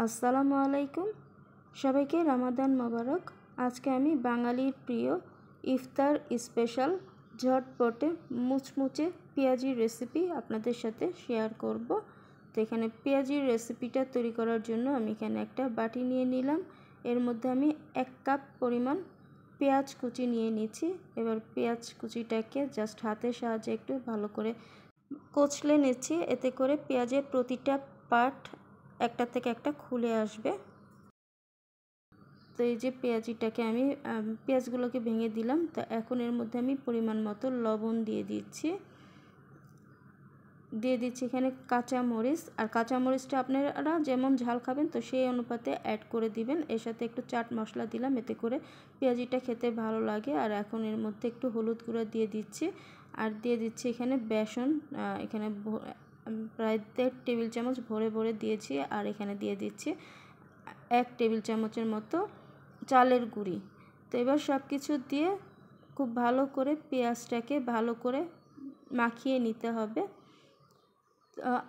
আসসালামু আলাইকুম, সবাইকে রমাদান মোবারক। আজকে আমি বাঙালির প্রিয় ইফতার স্পেশাল ঝটপটে মুচমুচে পেঁয়াজির রেসিপি আপনাদের সাথে শেয়ার করব। তো এখানে পেঁয়াজির রেসিপিটা তৈরি করার জন্য আমি এখানে একটা বাটি নিয়ে নিলাম। এর মধ্যে আমি 1 কাপ পরিমাণ পেঁয়াজ কুচি নিয়ে নিচ্ছি। এবার পেঁয়াজ কুচিটাকে জাস্ট হাতের সাহায্যে একটু ভালো করে কচলে নিচ্ছি, এতে করে পেঁয়াজের প্রতিটা পার্ট একটা থেকে একটা খুলে আসবে। তো এই যে পেঁয়াজিটাকে আমি পেঁয়াজগুলোকে ভেঙে দিলাম। তো এখন এর মধ্যে আমি পরিমাণ মতো লবণ দিয়ে দিচ্ছি এখানে কাঁচামরিচ। আর কাঁচামরিচটা আপনারা যেমন ঝাল খাবেন তো সেই অনুপাতে অ্যাড করে দিবেন। এর সাথে একটু চাট মশলা দিলাম, এতে করে পেঁয়াজিটা খেতে ভালো লাগে। আর এখন এর মধ্যে একটু হলুদ গুঁড়া দিয়ে দিচ্ছি, আর দিয়ে দিচ্ছি এখানে বেসন। এখানে প্রায় 1.5 টেবিল চামচ ভরে ভরে দিয়েছি। আর এখানে দিয়ে দিচ্ছি 1 টেবিল চামচের মতো চালের গুঁড়ি। তো এবার সব কিছু দিয়ে খুব ভালো করে পেঁয়াজটাকে ভালো করে মাখিয়ে নিতে হবে।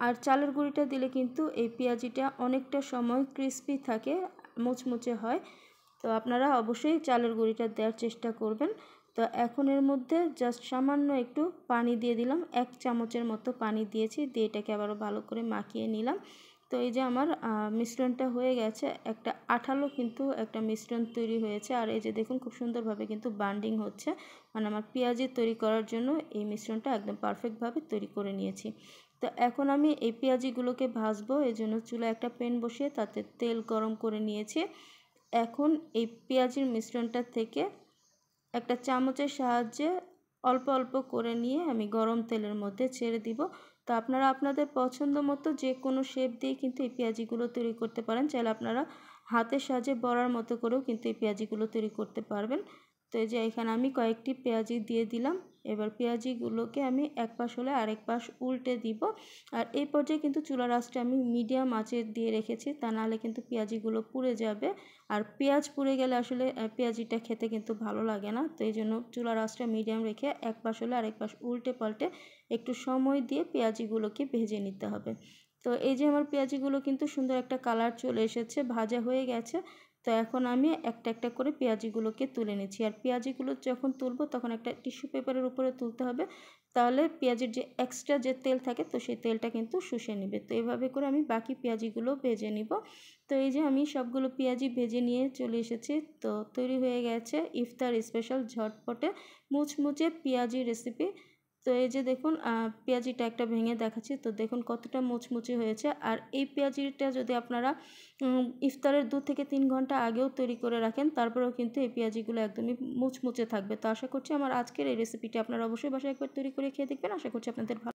আর চালের গুঁড়িটা দিলে কিন্তু এই পেঁয়াজিটা অনেকটা সময় ক্রিস্পি থাকে, মুচমুচে হয়। তো আপনারা অবশ্যই চালের গুঁড়িটা দেওয়ার চেষ্টা করবেন। তো এখন এর মধ্যে জাস্ট সামান্য একটু পানি দিয়ে দিলাম, 1 চামচের মতো পানি দিয়েছি, দিয়ে এটাকে আবারও ভালো করে মাখিয়ে নিলাম। তো এই যে আমার মিশ্রণটা হয়ে গেছে, একটা আঠালো কিন্তু একটা মিশ্রণ তৈরি হয়েছে। আর এই যে দেখুন খুব সুন্দরভাবে কিন্তু বান্ডিং হচ্ছে, মানে আমার পেঁয়াজি তৈরি করার জন্য এই মিশ্রণটা একদম পারফেক্টভাবে তৈরি করে নিয়েছি। তো এখন আমি এই পেঁয়াজিগুলোকে ভাজবো, এই জন্য চুলায় একটা প্যান বসিয়ে তাতে তেল গরম করে নিয়েছি। এখন এই পেঁয়াজির মিশ্রণটা থেকে একটা চামচের সাহায্যে অল্প অল্প করে নিয়ে আমি গরম তেলের মধ্যে ছেড়ে দিব। তো আপনারা আপনাদের পছন্দ মতো যে কোনো শেপ দিয়ে কিন্তু এই পেঁয়াজিগুলো তৈরি করতে পারেন। চাইলে আপনারা হাতের সাহায্যে বড়ার মতো করেও কিন্তু এই পেঁয়াজিগুলো তৈরি করতে পারবেন। তো এই যে এখানে আমি কয়েকটি পেঁয়াজি দিয়ে দিলাম। এবার পেঁয়াজিগুলোকে আমি এক পাশ হলে আরেক পাশ উল্টে দিব। আর এই পর্যায়ে কিন্তু চুলার আঁচটা আমি মিডিয়াম আঁচে দিয়ে রেখেছি, তা নাহলে কিন্তু পেঁয়াজিগুলো পুড়ে যাবে। আর পেঁয়াজ পুড়ে গেলে আসলে পেঁয়াজিটা খেতে কিন্তু ভালো লাগে না। তো এই জন্য চুলার আঁচটা মিডিয়াম রেখে এক পাশ হলে আরেক পাশ উল্টে পাল্টে একটু সময় দিয়ে পেঁয়াজিগুলোকে ভেজে নিতে হবে। তো এই যে আমার পেঁয়াজিগুলো কিন্তু সুন্দর একটা কালার চলে এসেছে, ভাজা হয়ে গেছে। তো এখন আমি একটা একটা করে পেঁয়াজিগুলোকে তুলে নিচ্ছি। আর পেঁয়াজিগুলো যখন তুলবো তখন একটা টিস্যু পেপারের উপরে তুলতে হবে, তাহলে পেঁয়াজের যে এক্সট্রা যে তেল থাকে তো সেই তেলটা কিন্তু শুষে নেবে। তো এইভাবে করে আমি বাকি পেঁয়াজিগুলো ভেজে নিব। তো এই যে আমি সবগুলো পেঁয়াজি ভেজে নিয়ে চলে এসেছি। তো তৈরি হয়ে গেছে ইফতার স্পেশাল ঝটপটে মুচমুচে পেঁয়াজি রেসিপি। তো এই যে দেখুন পেঁয়াজিটা একটা ভেঙে দেখাচ্ছি, তো দেখুন কতটা মুচমুচে হয়েছে। আর এই পেঁয়াজিটা যদি আপনারা ইফতারের 2 থেকে 3 ঘন্টা আগেও তৈরি করে রাখেন, তারপরেও কিন্তু এই পেঁয়াজিগুলো একদমই মুচমুচে থাকবে। তো আশা করছি আমার আজকের এই রেসিপিটি আপনারা অবশ্যই বাসায় একবার তৈরি করে খেয়ে দেখবেন। আশা করছি আপনাদের ভালো